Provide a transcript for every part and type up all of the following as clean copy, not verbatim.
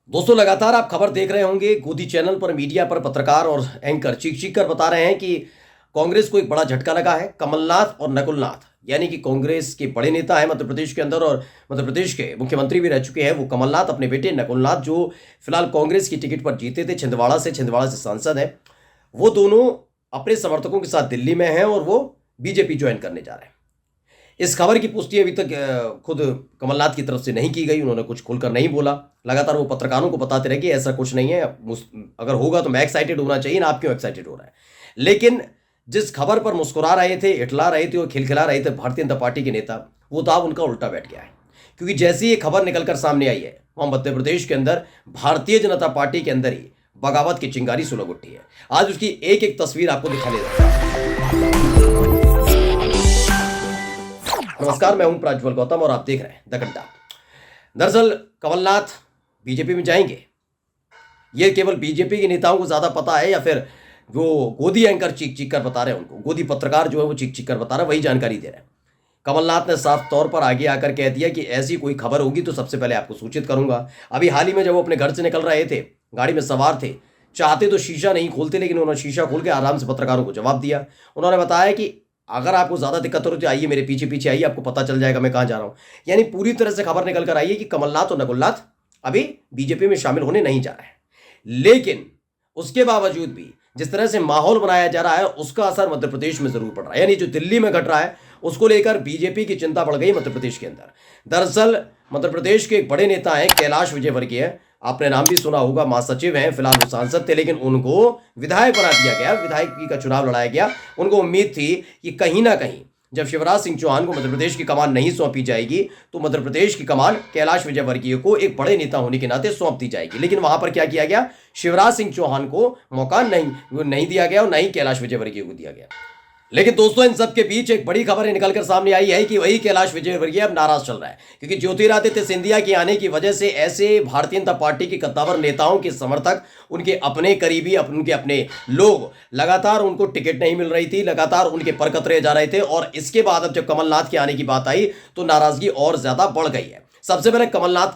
दोस्तों लगातार आप खबर देख रहे होंगे। गोदी चैनल पर मीडिया पर पत्रकार और एंकर चीख चीख कर बता रहे हैं कि कांग्रेस को एक बड़ा झटका लगा है। कमलनाथ और नकुलनाथ यानी कि कांग्रेस के बड़े नेता हैं मध्य प्रदेश के अंदर और मध्य प्रदेश के मुख्यमंत्री भी रह चुके हैं। वो कमलनाथ अपने बेटे नकुलनाथ जो फिलहाल कांग्रेस की टिकट पर जीते थे, छिंदवाड़ा से सांसद है, वो दोनों अपने समर्थकों के साथ दिल्ली में हैं और वो बीजेपी ज्वाइन करने जा रहे हैं। इस खबर की पुष्टि अभी तक खुद कमलनाथ की तरफ से नहीं की गई। उन्होंने कुछ खुलकर नहीं बोला। लगातार वो पत्रकारों को बताते रहे कि ऐसा कुछ नहीं है, अगर होगा तो मैं एक्साइटेड होना चाहिए ना, आप क्यों एक्साइटेड हो रहा है। लेकिन जिस खबर पर मुस्कुरा रहे थे, इटला रहे थे और खिलखिला रहे थे भारतीय जनता पार्टी के नेता, वो दाव उनका उल्टा बैठ गया है। क्योंकि जैसी ये खबर निकलकर सामने आई है, वहां मध्य प्रदेश के अंदर भारतीय जनता पार्टी के अंदर ही बगावत की चिंगारी सुलग उठी है। आज उसकी एक एक तस्वीर आपको दिखाने जा रहा हूं। नमस्कार, मैं हूं प्रज्वल गौतम और आप देख रहे हैं द गड्ढा। दरअसल कमलनाथ बीजेपी में जाएंगे, ये केवल बीजेपी के नेताओं को ज्यादा पता है या फिर वो गोदी एंकर चीख चीख कर बता रहे हैं, उनको गोदी पत्रकार जो है वो चीख चीख कर बता रहा है, वही जानकारी दे रहे हैं। कमलनाथ ने साफ तौर पर आगे आकर कह दिया कि ऐसी कोई खबर होगी तो सबसे पहले आपको सूचित करूंगा। अभी हाल ही में जब वो अपने घर से निकल रहे थे, गाड़ी में सवार थे, चाहते तो शीशा नहीं खोलते, लेकिन उन्होंने शीशा खोल के आराम से पत्रकारों को जवाब दिया। उन्होंने बताया कि अगर आपको ज्यादा दिक्कत हो रही तो आइए मेरे पीछे पीछे आइए, आपको पता चल जाएगा मैं कहां जा रहा हूं। यानी पूरी तरह से खबर निकल कर आई है कि कमलनाथ और नकुलनाथ अभी बीजेपी में शामिल होने नहीं जा रहे हैं। लेकिन उसके बावजूद भी जिस तरह से माहौल बनाया जा रहा है, उसका असर मध्य प्रदेश में जरूर पड़ रहा है। यानी जो दिल्ली में घट रहा है उसको लेकर बीजेपी की चिंता बढ़ गई मध्य प्रदेश के अंदर। दरअसल मध्य प्रदेश के एक बड़े नेता हैं कैलाश विजयवर्गीय, आपने नाम भी सुना होगा, महासचिव हैं, फिलहाल वो सांसद थे, लेकिन उनको विधायक बना दिया गया, विधायकी का चुनाव लड़ाया गया। उनको उम्मीद थी कि कहीं ना कहीं जब शिवराज सिंह चौहान को मध्य प्रदेश की कमान नहीं सौंपी जाएगी तो मध्य प्रदेश की कमान कैलाश विजयवर्गीय को एक बड़े नेता होने के नाते सौंप दी जाएगी। लेकिन वहां पर क्या किया गया, शिवराज सिंह चौहान को मौका नहीं दिया गया और नहीं कैलाश विजयवर्गीय को दिया गया। लेकिन दोस्तों इन सब के बीच एक बड़ी खबर निकलकर सामने आई है कि वही कैलाश विजयवर्गीय अब नाराज चल रहा है, क्योंकि ज्योतिरादित्य सिंधिया के आने की वजह से ऐसे भारतीय जनता पार्टी के कद्दावर नेताओं के समर्थक, उनके अपने करीबी, उनके अपने लोग, लगातार उनको टिकट नहीं मिल रही थी, लगातार उनके पर कतरे जा रहे थे। और इसके बाद अब जब कमलनाथ के आने की बात आई तो नाराजगी और ज्यादा बढ़ गई है। सबसे पहले कमलनाथ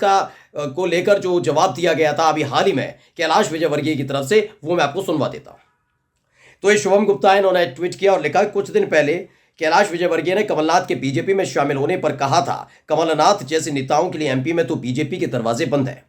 को लेकर जो जवाब दिया गया था अभी हाल ही में कैलाश विजयवर्गीय की तरफ से, वो मैं आपको सुनवा देता हूं। तो ये शुभम गुप्ता है, इन्होंने ट्वीट किया और लिखा, कुछ दिन पहले कैलाश विजयवर्गीय ने कमलनाथ के बीजेपी में शामिल होने पर कहा था, कमलनाथ जैसे नेताओं के लिए एमपी में तो बीजेपी के दरवाजे बंद है।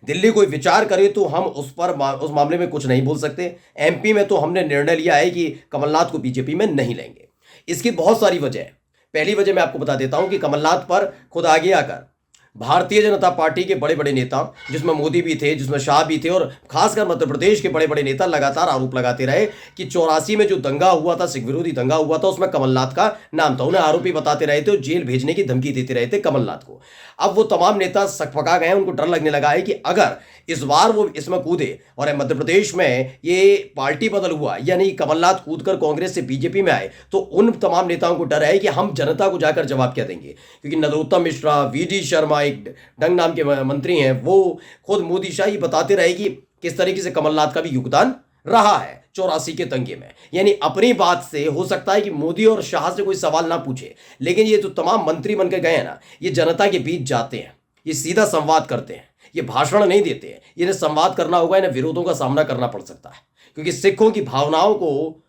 दिल्ली कोई विचार करे तो हम उस मामले में कुछ नहीं बोल सकते। एमपी में तो हमने निर्णय लिया है कि कमलनाथ को बीजेपी में नहीं लेंगे। इसकी बहुत सारी वजह है। पहली वजह मैं आपको बता देता हूं कि कमलनाथ पर खुद आगे आकर भारतीय जनता पार्टी के बड़े बड़े नेता, जिसमें मोदी भी थे, जिसमें शाह भी थे, और खासकर मध्य प्रदेश के बड़े बड़े नेता लगातार आरोप लगाते रहे कि 84 में जो दंगा हुआ था, सिख विरोधी दंगा हुआ था, उसमें कमलनाथ का नाम था। उन्हें आरोपी बताते रहे थे और जेल भेजने की धमकी देते रहे थे कमलनाथ को। अब वो तमाम नेता सकपका गए, उनको डर लगने लगा है कि अगर इस बार वो इसमें कूदे और मध्य प्रदेश में ये पार्टी बदल हुआ, यानी कमलनाथ कूदकर कांग्रेस से बीजेपी में आए, तो उन तमाम नेताओं को डर है कि हम जनता को जाकर जवाब क्या देंगे। क्योंकि नरोत्तम मिश्रा, वीडी शर्मा, एक डंग नाम के मंत्री हैं, वो खुद मोदी शाही बताते रहे कि किस तरीके से कमलनाथ का भी योगदान रहा है 84 के दंगे में। यानी अपनी बात से हो सकता है कि मोदी और शाह से कोई सवाल ना पूछे, लेकिन ये जो तमाम मंत्री बनकर गए हैं ना, ये जनता के बीच जाते हैं, ये सीधा संवाद करते हैं, ये भाषण नहीं देते हैं। इन्हें संवाद करना होगा, इन्हें विरोधों का सामना करना पड़ सकता है, क्योंकि सिखों की भावनाओं को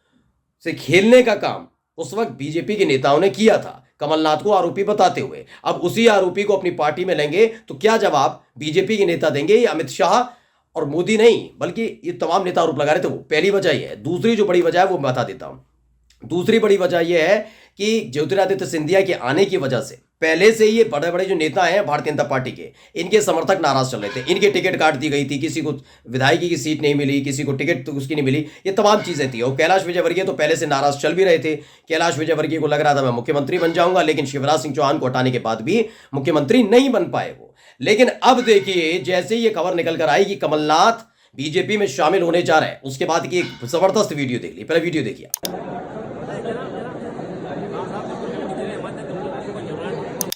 से खेलने का काम उस वक्त बीजेपी के नेताओं ने किया था, कमलनाथ को आरोपी बताते हुए। अब उसी आरोपी को अपनी पार्टी में लेंगे तो क्या जवाब बीजेपी के नेता देंगे? ये अमित शाह और मोदी नहीं, बल्कि ये तमाम नेता आरोप लगा रहे थे। वो पहली वजह यह है। दूसरी जो बड़ी वजह है वो मैं बता देता हूं। दूसरी बड़ी वजह यह है कि ज्योतिरादित्य सिंधिया के आने की वजह से पहले से ये बड़े बड़े जो नेता हैं भारतीय जनता पार्टी के, इनके समर्थक नाराज चल रहे थे। इनके टिकट काट दी गई थी, किसी को विधायकी की सीट नहीं मिली, किसी को टिकट तो उसकी नहीं मिली, ये तमाम चीजें थी। और कैलाश विजयवर्गीय तो पहले से नाराज चल भी रहे थे। कैलाश विजयवर्गीय को लग रहा था मैं मुख्यमंत्री बन जाऊंगा, लेकिन शिवराज सिंह चौहान को हटाने के बाद भी मुख्यमंत्री नहीं बन पाए वो। लेकिन अब देखिए, जैसे ये खबर निकल कर आई कि कमलनाथ बीजेपी में शामिल होने जा रहे हैं, उसके बाद की एक जबरदस्त वीडियो देख ली। पहले वीडियो देखिए।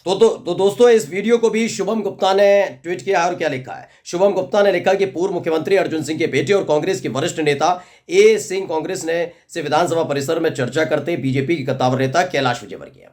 तो दोस्तों, इस वीडियो को भी शुभम गुप्ता ने ट्वीट किया और क्या लिखा है। शुभम गुप्ता ने लिखा कि पूर्व मुख्यमंत्री अर्जुन सिंह के बेटे और कांग्रेस के वरिष्ठ नेता ए सिंह कांग्रेस ने से विधानसभा परिसर में चर्चा करते बीजेपी के कद्दावर नेता कैलाश विजयवर्गीय।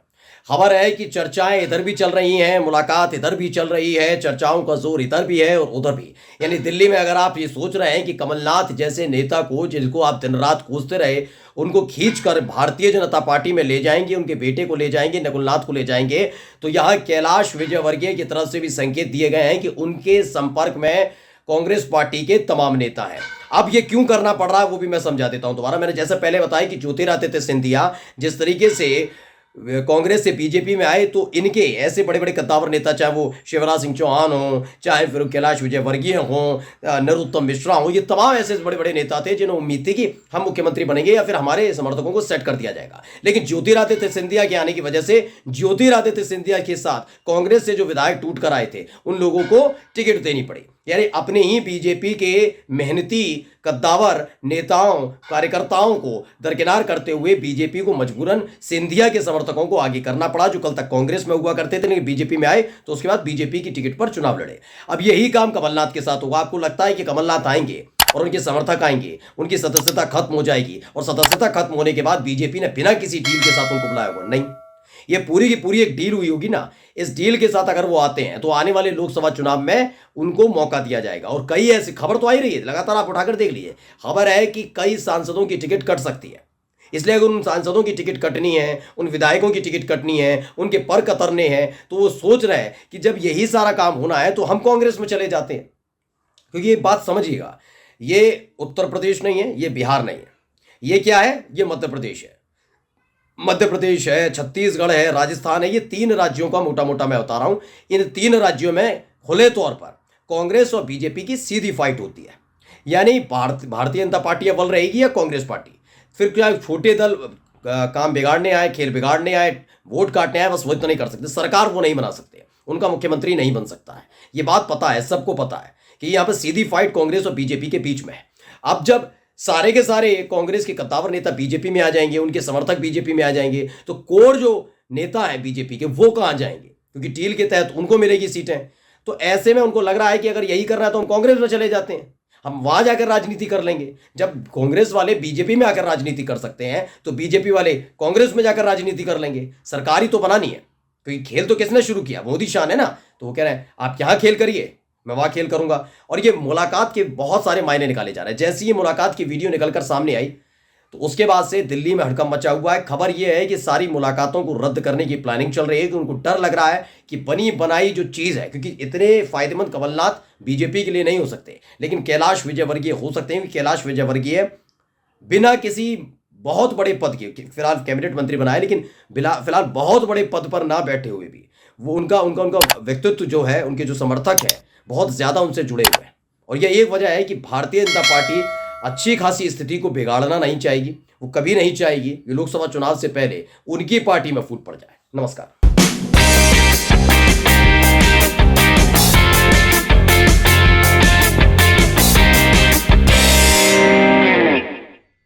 खबर है कि चर्चाएं इधर भी चल रही हैं, मुलाकात इधर भी चल रही है, चर्चाओं का जोर इधर भी है और उधर भी। यानी दिल्ली में अगर आप ये सोच रहे हैं कि कमलनाथ जैसे नेता को, जिनको आप दिन रात कोसते रहे, उनको खींचकर भारतीय जनता पार्टी में ले जाएंगे, उनके बेटे को ले जाएंगे, नकुलनाथ को ले जाएंगे, तो यहां कैलाश विजयवर्गीय की तरफ से भी संकेत दिए गए हैं कि उनके संपर्क में कांग्रेस पार्टी के तमाम नेता हैं। अब ये क्यों करना पड़ रहा है वो भी मैं समझा देता हूं दोबारा। मैंने जैसे पहले बताया कि ज्योतिरादित्य सिंधिया जिस तरीके से कांग्रेस से बीजेपी में आए, तो इनके ऐसे बड़े बड़े कद्दावर नेता, चाहे वो शिवराज सिंह चौहान हो, चाहे फिर कैलाश विजयवर्गीय हो, नरोत्तम मिश्रा हो, ये तमाम ऐसे बड़े बड़े नेता थे जिन्हें उम्मीद थी कि हम मुख्यमंत्री बनेंगे या फिर हमारे समर्थकों को सेट कर दिया जाएगा। लेकिन ज्योतिरादित्य सिंधिया के आने की वजह से ज्योतिरादित्य सिंधिया के साथ कांग्रेस से जो विधायक टूट कर आए थे उन लोगों को टिकट देनी पड़ी। यानी अपने ही बीजेपी के मेहनती कद्दावर नेताओं कार्यकर्ताओं को दरकिनार करते हुए बीजेपी को मजबूरन सिंधिया के समर्थकों को आगे करना पड़ा, जो कल तक कांग्रेस में हुआ करते थे लेकिन बीजेपी में आए तो उसके बाद बीजेपी की टिकट पर चुनाव लड़े। अब यही काम कमलनाथ के साथ होगा। आपको लगता है कि कमलनाथ आएंगे और उनके समर्थक आएंगे, उनकी सदस्यता खत्म हो जाएगी और सदस्यता खत्म होने के बाद बीजेपी ने बिना किसी डील के साथ उनको बुलाया होगा? नहीं, ये पूरी की पूरी एक डील हुई होगी ना। इस डील के साथ अगर वो आते हैं तो आने वाले लोकसभा चुनाव में उनको मौका दिया जाएगा। और कई ऐसी खबर तो आ ही रही है, लगातार आप उठाकर देख लीजिए, खबर है कि कई सांसदों की टिकट कट सकती है। इसलिए अगर उन सांसदों की टिकट कटनी है, उन विधायकों की टिकट कटनी है, उनके पर कतरने हैं, तो वो सोच रहे हैं कि जब यही सारा काम होना है तो हम कांग्रेस में चले जाते हैं। क्योंकि ये बात समझिएगा, ये उत्तर प्रदेश नहीं है, ये बिहार नहीं है, ये क्या है, ये मध्य प्रदेश है। मध्य प्रदेश है, छत्तीसगढ़ है, राजस्थान है, ये 3 राज्यों का मोटा मोटा मैं बता रहा हूं। इन 3 राज्यों में खुले तौर पर कांग्रेस और बीजेपी की सीधी फाइट होती है। यानी भारतीय जनता पार्टी अव्वल रहेगी या कांग्रेस पार्टी। फिर क्या छोटे दल काम बिगाड़ने आए, खेल बिगाड़ने आए, वोट काटने आए, बस वो तो नहीं कर सकते। सरकार वो नहीं बना सकते, उनका मुख्यमंत्री नहीं बन सकता है। ये बात पता है, सबको पता है कि यहाँ पर सीधी फाइट कांग्रेस और बीजेपी के बीच में है। अब जब सारे के सारे कांग्रेस के कद्दावर नेता बीजेपी में आ जाएंगे, उनके समर्थक बीजेपी में आ जाएंगे, तो कोर जो नेता है बीजेपी के वो कहां जाएंगे? क्योंकि डील के तहत उनको मिलेगी सीटें। तो ऐसे में उनको लग रहा है कि अगर यही करना है तो हम कांग्रेस में चले जाते हैं, हम वहां जाकर राजनीति कर लेंगे। जब कांग्रेस वाले बीजेपी में आकर राजनीति कर सकते हैं तो बीजेपी वाले कांग्रेस में जाकर राजनीति कर लेंगे। सरकारी तो बनानी है, क्योंकि खेल तो किसने शुरू किया? मोदी शान है ना। तो वो कह रहे हैं आप यहां खेल करिए, मैं वहां खेल करूंगा। और ये मुलाकात के बहुत सारे मायने निकाले जा रहे हैं। जैसे ये मुलाकात की वीडियो निकलकर सामने आई तो उसके बाद से दिल्ली में हड़कंप मचा हुआ है। खबर ये है कि सारी मुलाकातों को रद्द करने की प्लानिंग चल रही है, कि उनको डर लग रहा है कि बनी बनाई जो चीज है, क्योंकि इतने फायदेमंद कमलनाथ बीजेपी के लिए नहीं हो सकते, लेकिन कैलाश विजयवर्गीय हो सकते हैं। कैलाश विजयवर्गीय बिना किसी बहुत बड़े पद के, फिलहाल कैबिनेट मंत्री बनाए, लेकिन फिलहाल बहुत बड़े पद पर ना बैठे हुए भी वो उनका व्यक्तित्व जो है, उनके जो समर्थक है बहुत ज्यादा उनसे जुड़े हुए हैं। और यह एक वजह है कि भारतीय जनता पार्टी अच्छी खासी स्थिति को बिगाड़ना नहीं चाहेगी, वो कभी नहीं चाहेगी कि लोकसभा चुनाव से पहले उनकी पार्टी में फूट पड़ जाए। नमस्कार।